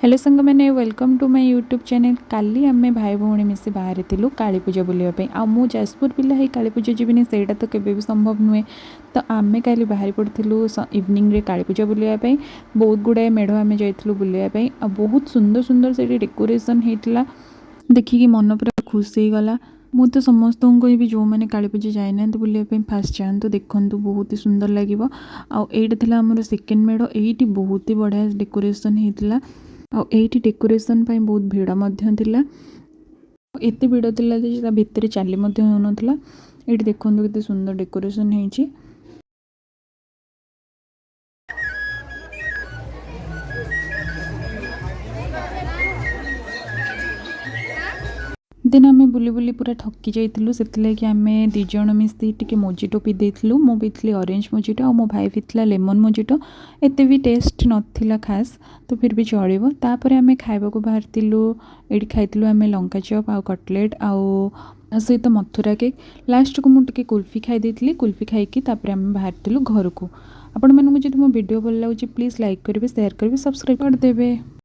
Hello संग मैंने welcome to my YouTube channel. काली आमे भाई भौणी मिसी बाहर थिलु काली पूजा बुलिया आ मु जाजपुर पिला है काली पूजा जीविनी सेटा तो केबे भी संभव नुहे। तो आमे काली बाहर पड़थिलु इवनिंग रे काली पूजा बुलिया पे बहुत गुड़ाए मेढ़ आमे जाइथिलु बुलिया पे आ बहुत सुंदर सुंदर से डेकोरेशन हेतला देखिकी मन पूरा खुश हो गला। मु तो समस्त को भी जो मैंने काली पूजा जाए बुलाया फास्ट जातु देखु बहुत ही सुंदर लगे। आईटा थी आम सेकेंड मेढ़ ये बहुत ही बढ़िया डेकोरेशन होता आईटी डेकोरेशन बहुत भिड़ एत भिड़ था भितर चली होना ये देखो केते सुंदर डेकोरेशन होती। दिन आम बुली बुली पूरा थकी जाइलु से आम दिज मिसी टी मोजिटो पी देलु। मु पीली ऑरेंज मोजिटो और मो भाई पीला लेमन मोजिटो। एत भी टेस्ट नाला खास तो फिर भी चलो। तापर आम खावा बाहर ये खाइलु आम लंका चप आ कटलेट आउ सहित मथुरा केक। लास्ट को मुझे कुल्फी खाई कुल्फी खाई आम बाहर घर को। आपण मानक जो मो वीडियो भल लगे प्लीज लाइक करेंगे, शेयर करेंगे, सब्सक्राइब करदेवे।